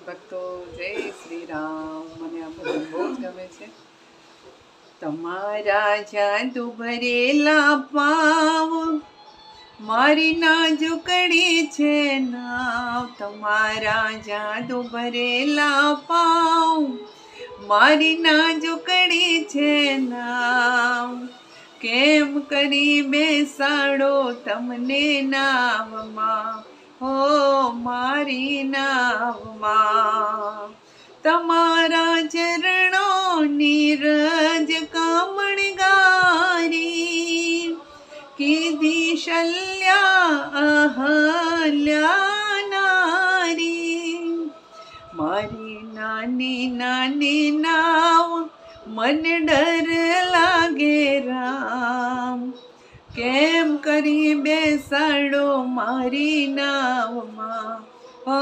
ભક્તો જય શ્રી રામ. મને આ ભજન બહુ જ ગમે છે. તમારા જાદુ ભરેલા પાવ મારી નાજુકડી છે નાવ. તમારા જાદુ ભરેલા પાવ મારી નાજુકડી છે નાવ. કેમ કરી બેસાડો તમને નાવમાં, હો મારી નાવમાં. તમારા ચરણોની રજ કામણગારી કીધી શલ્યા અહલ્યા નારી. મારી નાની નાની નાવ મને ડર લાગે રામ. કેમ કરી બેસાડો મારી નાવમાં, ઓ